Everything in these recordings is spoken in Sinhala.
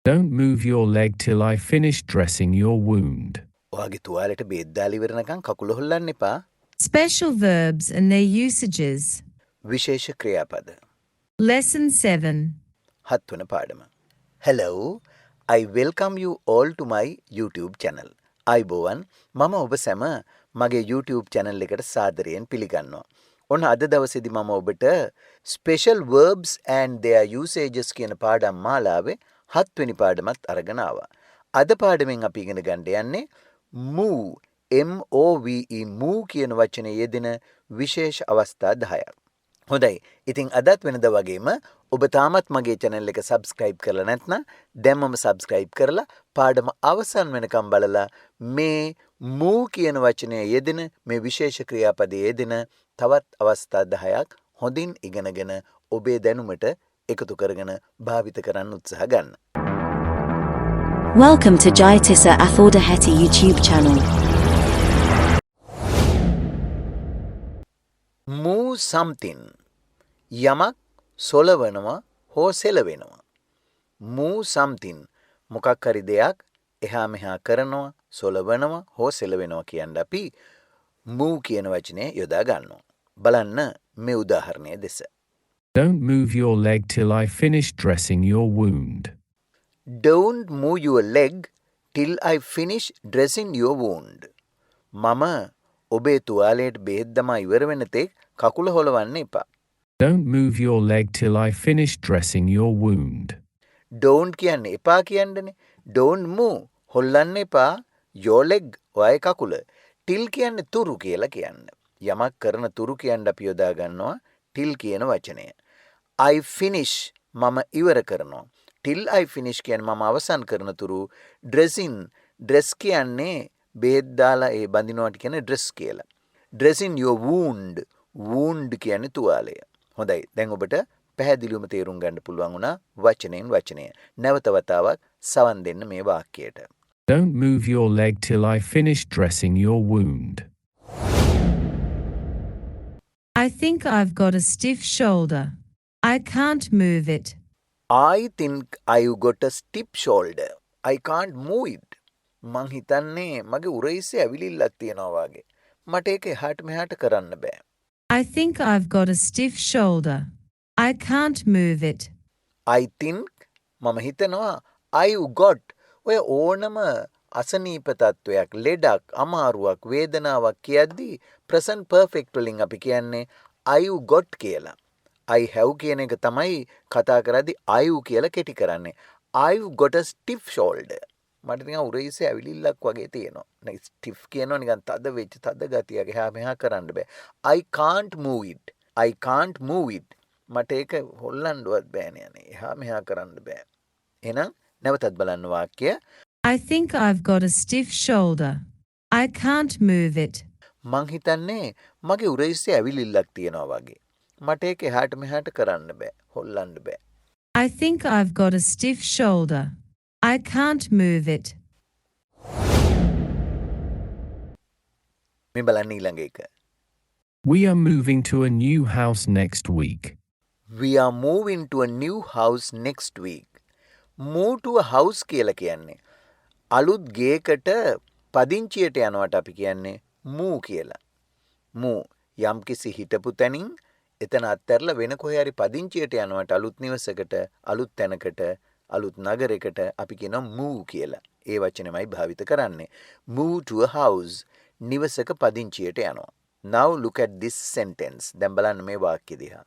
Don't move your leg till I finish dressing your wound. ඔයාගේ තුවාලෙට බේත් දාලා ඉවරනකම් කකුල හොල්ලන්න එපා. Special verbs and their usages. විශේෂ ක්‍රියාපද. Lesson 7. 7 වන පාඩම. Hello, I welcome you all to my YouTube channel. අයිබෝවන්, මම ඔබ සැම මගේ YouTube channel එකට සාදරයෙන් පිළිගන්නවා. ඔන්න අද දවසේදී මම ඔබට Special Verbs and their usages කියන පාඩම් මාලාවේ 7 වෙනි පාඩමත් අරගෙන ආවා. අද පාඩමෙන් අපි ඉගෙන ගන්න යන්නේ move, M-O-V-E, move කියන වචනේ යෙදෙන විශේෂ අවස්ථා 10ක්. හොඳයි. ඉතින් අදත් වෙනදා වගේම ඔබ තාමත් මගේ channel එක subscribe කරලා නැත්නම් දැන්මම subscribe කරලා පාඩම අවසන් වෙනකම් බලලා මේ move කියන වචනේ යෙදෙන මේ විශේෂ ක්‍රියාපදයේ යෙදෙන තවත් අවස්ථා 10ක් හොඳින් ඉගෙනගෙන ඔබේ දැනුමට එකතු කරගෙන භාවිත කරන්න උත්සාහ ගන්න. Welcome to Jayatissa Athaudahetti YouTube channel. Move something. යමක් සොලවනවා හෝ සෙලවෙනවා. Move something. මොකක් හරි දෙයක් එහා මෙහා කරනවා, සොලවනවා හෝ සෙලවෙනවා කියන්නේ අපි move කියන වචනේ යොදා ගන්නවා. බලන්න මේ උදාහරණය දෙස. Don't move your leg till I finish dressing your wound. Don't move your leg till I finish dressing your wound. මම ඔබේ තුවාලයට බෙහෙත් දමා ඉවර වෙන තෙක් කකුල හොලවන්න එපා. Don't move your leg till I finish dressing your wound. Don't කියන්නේ එපා කියන්නනේ. Don't move හොල්ලන්න එපා your leg ඔයයි කකුල. till කියන්නේ තුරු කියලා කියන්න. යමක් කරන තුරු කියන්න අපි යොදා ගන්නවා till කියන වචනය. I finish මම ඉවර කරනවා. till I finish කියන්නේ මම අවසන් කරන තුරු dressing dress කියන්නේ බෙහෙත් දාලා ඒ බඳිනවට කියන්නේ dress කියලා. dressing your wound wound කියන්නේ තුවාලය. හොඳයි. දැන් ඔබට පැහැදිලිවම තේරුම් ගන්න පුළුවන් වුණා වචනෙන් වචනය. නැවත වතාවක් සවන් දෙන්න මේ වාක්‍යයට. Don't move your leg till I finish dressing your wound. I think I've got a stiff shoulder. I can't move it. I think I've got a stiff shoulder. I can't move it. මං හිතන්නේ මගේ උරහිසේ ඇවිලිල්ලක් තියෙනවා වගේ. මට ඒක එහාට මෙහාට කරන්න බෑ. I think I've got a stiff shoulder. I can't move it. I think මම හිතනවා I've got ඔය ඕනම අසනීප තත්වයක්, ලෙඩක්, අමාරුවක්, වේදනාවක් කියද්දී present perfect වලින් අපි කියන්නේ I've got කියලා. I have කියන එක තමයි කතා කරද්දී I've කියලා කෙටි කරන්නේ. I've got a stiff shoulder. මට නිකන් උරහිසේ ඇවිලිල්ලක් වගේ තියෙනවා. නේ stiff කියනවා නිකන් තද වෙච්ච තද ගතියක්. එහා මෙහා කරන්න බෑ. I can't move it. I can't move it. මට ඒක හොල්ලන්නවත් බෑනේ අනේ. එහා මෙහා කරන්න බෑ. එහෙනම් නැවතත් බලන්න වාක්‍යය. I think I've got a stiff shoulder. I can't move it. මං හිතන්නේ මගේ උරහිසේ ඇවිලිල්ලක් තියෙනවා වගේ. මට ඒක එහාට මෙහාට කරන්න බෑ. හොල්ලන්න බෑ. I think I've got a stiff shoulder. I can't move it. මේ බලන්න ඊළඟ එක. We are moving to a new house next week. We are moving to a new house next week. Move to a house කියලා කියන්නේ අලුත් ගේකට පදිංචියට යනවට අපි කියන්නේ move කියලා. move යම්කිසි හිටපු තැනින් එතන අත්හැරලා වෙන කොහේ හරි පදිංචියට යනවට අලුත් නිවසකට, අලුත් තැනකට, අලුත් නගරයකට අපි කියනවා move කියලා. ඒ වචනයමයි භාවිත කරන්නේ. move to a house නිවසක පදිංචියට යනවා. Now look at this sentence. දැන් බලන්න මේ වාක්‍ය දිහා.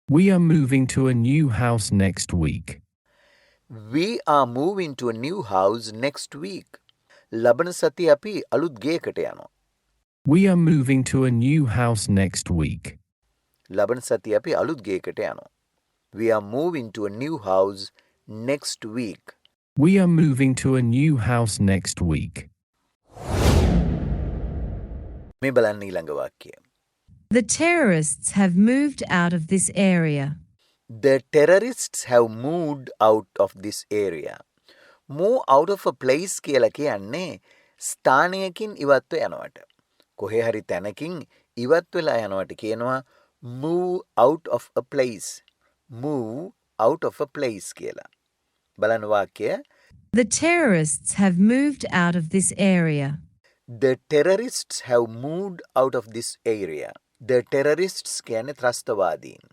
We are moving to a new house next week. We are moving to a new house next week. ලබන සතිය අපි අලුත් ගේකට යනවා. We are moving to a new house next week. ලබන සතිය අපි අලුත් ගේකට යනවා. We are moving to a new house next week. We are moving to a new house next week. මේ බලන්න ඊළඟ වාක්‍යය. The terrorists have moved out of this area. The terrorists have moved out of this area. Move out of a place කියලා කියන්නේ ස්ථානයකින් ඉවත්ව යනවට. කොහේ හරි තැනකින් ඉවත් වෙලා යනවට කියනවා move out of a place. Move out of a place කියලා. බලන්න වාක්‍යය. The terrorists have moved out of this area. The terrorists have moved out of this area. The terrorists කියන්නේ ත්‍රස්තවාදීන්.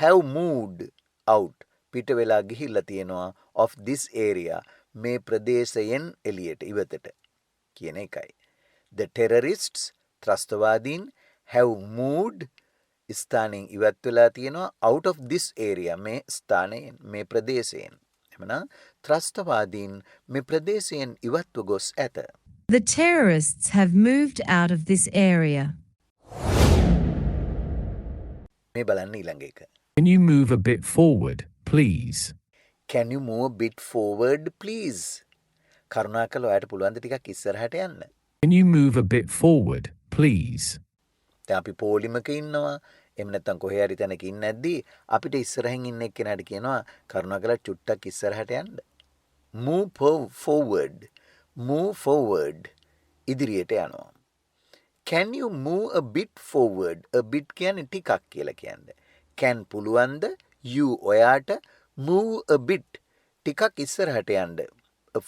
Have moved out. පිට වෙලා ගිහිල්ලා තියෙනවා of this area. මේ ප්‍රදේශයෙන් එළියට ඉවතට කියන එකයි. The terrorists ත්‍රස්තවාදීන් have moved ස්ථානයෙන් ඉවත් වෙලා තියෙනවා out of this area. මේ ස්ථානයෙන් මේ ප්‍රදේශයෙන්. එමනම් ත්‍රස්තවාදීන් මේ ප්‍රදේශයෙන් ඉවත්ව ගොස් ඇත. The terrorists have moved out of this area. මේ බලන්න ඊළඟ එක. Can you move a bit forward, please? Can you move a bit forward please? කරුණාකරලා ඔයාලට පුළුවන් ද ටිකක් ඉස්සරහට යන්න? Can you move a bit forward, please? දැන් අපි පොලිමක ඉන්නවා. එහෙම නැත්නම් කොහේ හරි තැනක ඉන්නේ නැද්දි අපිට ඉස්සරහින් ඉන්න එක්කෙනාට කියනවා කරුණාකරලා චුට්ටක් ඉස්සරහට යන්න. Move forward. Move forward. ඉදිරියට යනවා. Can you move a bit forward? A bit කියන්නේ ටිකක් කියලා කියන්නේ. Can පුළුවන්ද? You ඔයාට move a bit ටිකක් ඉස්සරහට යන්න.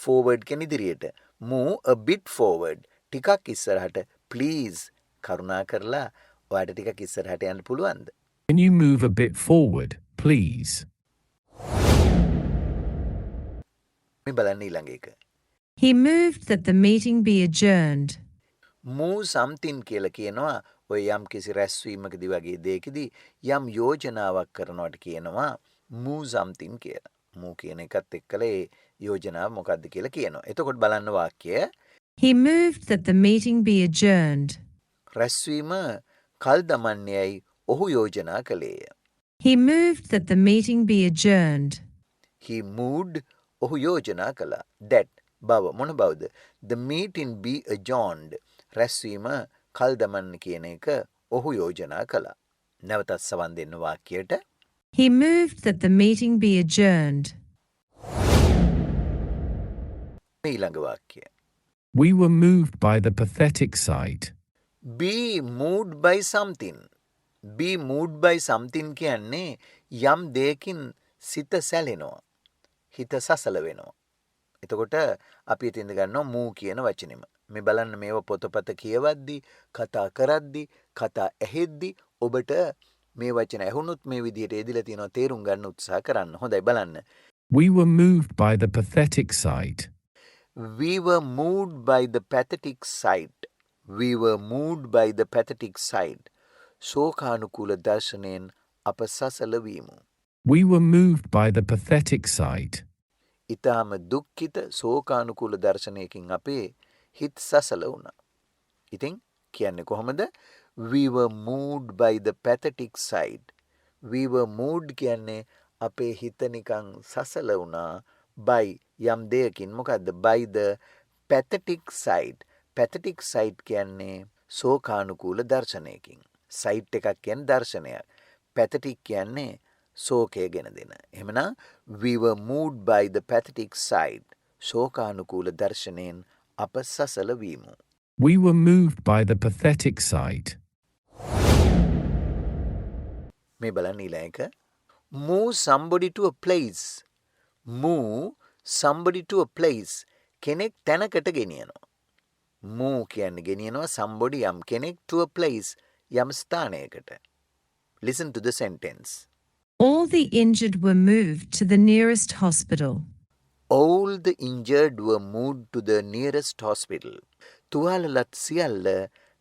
Forward කියන්නේ ඉදිරියට. Move a bit forward. ටිකක් ඉස්සරහට. Please. කරුණාකරලා ඔයාට ටිකක් ඉස්සරහට යන්න පුළුවන්ද? Can you move a bit forward, please? මේ බලන්න ඊළඟ එක. He moved that the meeting be adjourned. move something කියලා කියනවා ඔය යම් කිසි රැස්වීමකදී වගේ දෙයකදී යම් යෝජනාවක් කරනවට කියනවා move something කියලා. move කියන එකත් එක්කලා ඒ යෝජනාව මොකක්ද කියලා කියනවා. එතකොට බලන්න වාක්‍යය. He moved that the meeting be adjourned. රැස්වීම කල් දමන්නේයි ඔහු යෝජනා කළේය. He moved that the meeting be adjourned. He moved ඔහු යෝජනා කළා. That බව මොන බවද? The meeting be adjourned. රැස්වීම කල් දමන්න කියන එක ඔහු යෝජනා කළා. නැවතත් සවන් දෙන්න වාක්‍යයට. He moved that the meeting be adjourned. ඊළඟ වාක්‍යය. We were moved by the pathetic sight. Be moved by something. Be moved by something කියන්නේ යම් දෙයකින් සිත සැලෙනවා. හිත සසල වෙනවා. එතකොට අපි ඉතින් ගන්නවා move කියන වචනෙම. මේ බලන්න මේව පොතපත කියවද්දි, කතා කරද්දි, කතා ඇහෙද්දි ඔබට මේ වචන ඇහුනොත් මේ විදිහට එදිලා තියෙනවා තේරුම් ගන්න උත්සාහ කරන්න. හොඳයි බලන්න. We were moved by the pathetic sight. We were moved by the pathetic sight. We were moved by the pathetic sight. ශෝකානුකූල දර්ශනයෙන් අප සසල වීමු. We were moved by the pathetic sight. ඊටාම දුක්ඛිත ශෝකානුකූල දර්ශනයකින් අපේ හිත සසල වුණා. ඉතින් කියන්නේ කොහොමද? We were moved by the pathetic sight. We were moved කියන්නේ අපේ හිත නිකන් සසල වුණා by යම් දෙයකින්. මොකද්ද? By the pathetic sight. Pathetic sight කියන්නේ ශෝකානුකූල දර්ශනයකින්. sight එකක් කියන්නේ දර්ශනයක්. pathetic කියන්නේ ශෝකය ගෙන දෙන. එහෙමනම් we were moved by the pathetic sight. ශෝකානුකූල දර්ශනයෙන් අප සසල වීමු. We were moved by the pathetic sight. මේ බලන්න ඊළඟ එක. Move somebody to a place. Move somebody to a place. කෙනෙක් තැනකට ගෙනියනවා. Move කියන්නේ ගෙනියනවා somebody යම් කෙනෙක් to a place යම් ස්ථානයකට. Listen to the sentence. All the injured were moved to the nearest hospital. All the injured were moved to the nearest hospital. තුවාලලත් සියල්ල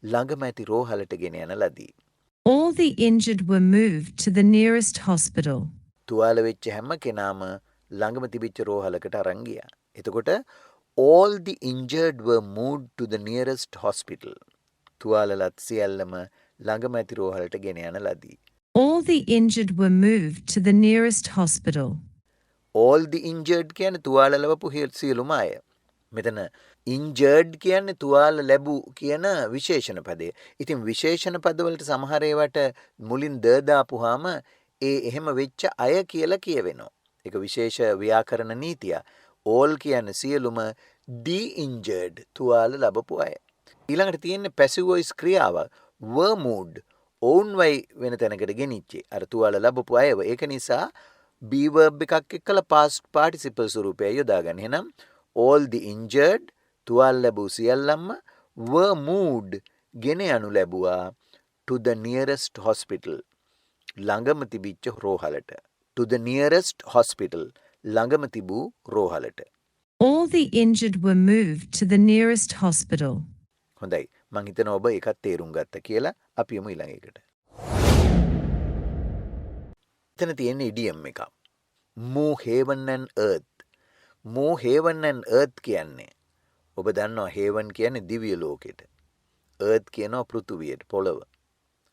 ළඟම ඇති රෝහලට ගෙන යන ලදී. All the injured were moved to the nearest hospital. තුවාල වෙච්ච හැම කෙනාම ළඟම තිබිච්ච රෝහලකට අරන් ගියා. එතකොට all the injured were moved to the nearest hospital. තුවාලලත් සියල්ලම ළඟම ඇති රෝහලට ගෙන යන ලදී. All the injured were moved to the nearest hospital. all the injured කියන්නේ තුවාල ලැබපු සියලුම අය. මෙතන injured කියන්නේ තුවාල ලැබු කියන විශේෂණ පදය. ඉතින් විශේෂණ පදවලට සමහර ඒවාට මුලින් ද දාපුවාම ඒ එහෙම වෙච්ච අය කියලා කියවෙනවා. ඒක විශේෂ ව්‍යාකරණ නීතිය. all කියන්නේ සියලුම, the injured තුවාල ලැබපු අය. ඊළඟට තියෙන්නේ passive voice ක්‍රියාව were moved. own way වෙන තැනකට ගෙනිච්චේ. අර තුවාල ලැබපු අයව. ඒක නිසා be verb එකක් එක්කලා past participle ස්වරූපය යොදා ගන්න. එහෙනම් all the injured තුවාල ලැබූ සියල්ලන්ම were moved ගෙන යනු ලැබුවා to the nearest hospital ළඟම තිබිච්ච රෝහලට. to the nearest hospital ළඟම තිබූ රෝහලට. All the injured were moved to the nearest hospital. හොඳයි. මං හිතනවා ඔබ ඒකත් තේරුම් ගත්ත කියලා. අපි යමු ඊළඟ එකට. එතන තියෙන ඉඩියම් එකක්. move heaven and earth. move heaven and earth කියන්නේ ඔබ දන්නවා heaven කියන්නේ දිව්‍ය ලෝකෙට. earth කියනවා පෘථුවියට, පොළව.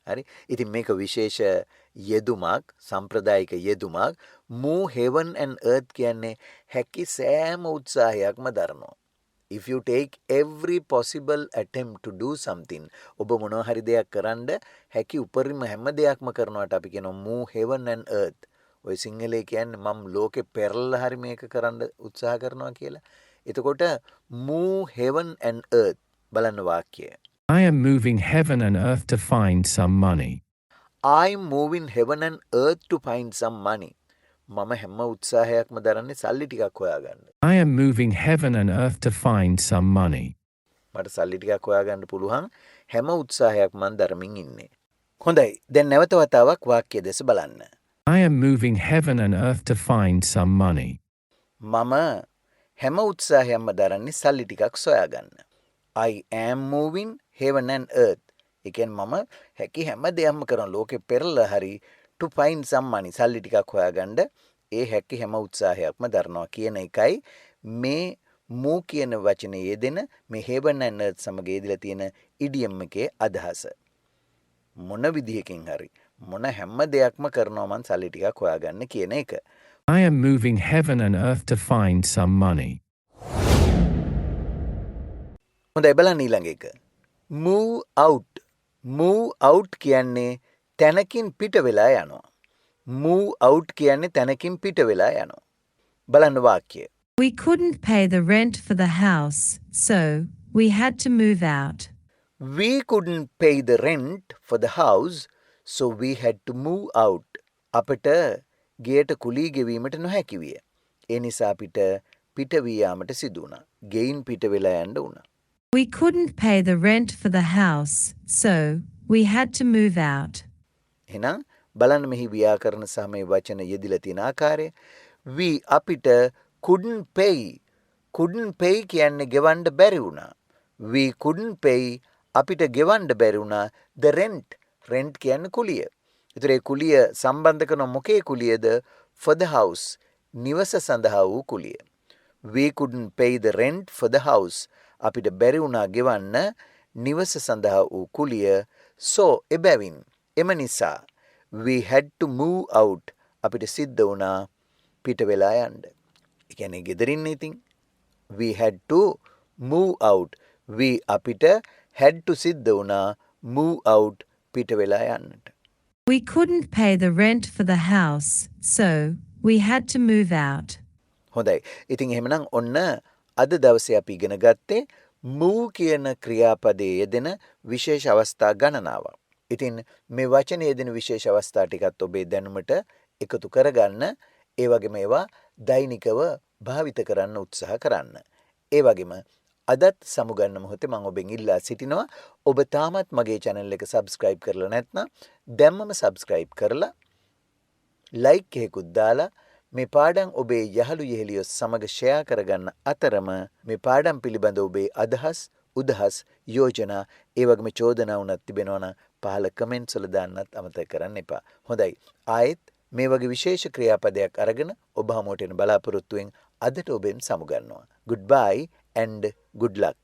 හරි. ඉතින් මේක විශේෂ යෙදුමක්, සම්ප්‍රදායික යෙදුමක්. move heaven and earth කියන්නේ හැකි සෑම උත්සාහයක්ම දරනවා. if you take every possible attempt to do something, ඔබ මොනවා හරි දෙයක් කරන්න හැකි උපරිම හැම දෙයක්ම කරනවාට අපි කියනවා move heaven and earth. ඔය සිංහලේ කියන්නේ මම ලෝකෙ පෙරලලා හරි මේක කරන්න උත්සාහ කරනවා කියලා. එතකොට move heaven and earth බලන්න වාක්‍යය. I am moving heaven and earth to find some money. I'm moving heaven and earth to find some money. මම හැම උත්සාහයක්ම දරන්නේ සල්ලි ටිකක් හොයාගන්න. I am moving heaven and earth to find some money. මට සල්ලි ටිකක් හොයාගන්න පුළුවන් හැම උත්සාහයක් මම දරමින් ඉන්නේ. හොඳයි. දැන් නැවත වතාවක් වාක්‍ය දෙස බලන්න. I am moving heaven and earth to find some money. මම හැම උත්සාහයක්ම දරන්නේ සල්ලි ටිකක් සොයාගන්න. I am moving heaven and earth. ඒ කියන්නේ මම හැකි හැම දෙයක්ම කරන ලෝකෙ පෙරලා හරි to find some money සල්ලි ටිකක් හොයාගන්න ඒ හැකි හැම උත්සාහයක්ම දරනවා කියන එකයි මේ move කියන වචනේ යෙදෙන මේ heaven and earth සමග යෙදලා තියෙන idiom එකේ අදහස. මොන විදිහකින් හරි මොන හැම දෙයක්ම කරනවා මං සල්ලි ටිකක් හොයාගන්න කියන එක. I am moving heaven and earth to find some money. හොඳයි බලන්න ඊළඟ එක. move out. move out කියන්නේ තැනකින් පිට වෙලා යනවා. move out කියන්නේ තැනකින් පිට වෙලා යනවා. බලන්න වාක්‍යය. We couldn't pay the rent for the house, so we had to move out. We couldn't pay the rent for the house, so we had to move out. අපට ගෙයට කුලී ගෙවීමට නොහැකි විය. ඒ නිසා අපිට පිට වී යාමට සිදු වුණා. ගෙයින් පිට වෙලා යන්න වුණා. We couldn't pay the rent for the house, so we had to move out. එහෙනම් බලන්න මෙහි ව්‍යාකරණ සහ මේ වචන යෙදිලා තියෙන ආකාරය. we අපිට couldn't pay කියන්නේ ගෙවන්න බැරි වුණා. we couldn't pay අපිට ගෙවන්න බැරි වුණා the rent කියන්නේ කුලිය. ඒතර ඒ කුලිය සම්බන්ධ කරන මොකේ කුලියද? for the house නිවස සඳහා වූ කුලිය. we couldn't pay the rent for the house අපිට බැරි වුණා ගෙවන්න නිවස සඳහා වූ කුලිය. so එබැවින් එම නිසා we had to move out අපිට සිද්ධ වුණා පිට වෙලා යන්න. ඒ කියන්නේ ගෙදරින් ඉතින් we had to move out. we අපිට had to සිද්ධ වුණා move out පිට වෙලා යන්නට. We couldn't pay the rent for the house, so we had to move out. හොඳයි. ඉතින් එහෙමනම් ඔන්න අද දවසේ අපි ඉගෙන ගත්තේ move කියන ක්‍රියාපදයේ යෙදෙන විශේෂ අවස්ථා ගණනාවක්. ඉතින් මේ වචනේ යෙදෙන විශේෂ අවස්ථා ටිකත් ඔබේ දැනුමට එකතු කරගන්න, ඒ වගේම ඒවා දෛනිකව භාවිත කරන්න උත්සාහ කරන්න. ඒ වගේම අදත් සමුගන්න මොහොතේ මම ඔබෙන් ඉල්ලා සිටිනවා ඔබ තාමත් මගේ channel එක subscribe කරලා නැත්නම් දැම්මම subscribe කරලා like එකකුත් දාලා මේ පාඩම් ඔබේ යහළු යෙහෙලියෝ සමග share කරගන්න අතරම මේ පාඩම් පිළිබඳ ඔබේ අදහස් උදහස් යෝජනා ඒ වගේම චෝදනා වුණත් තිබෙනවා නම් පහළ comments වල දාන්නත් අමතක කරන්න එපා. හොඳයි. ආයෙත් මේ වගේ විශේෂ ක්‍රියාපදයක් අරගෙන ඔබ හමුවට එන බලාපොරොත්තුෙන් අදට ඔබෙන් සමුගන්නවා. Goodbye and good luck.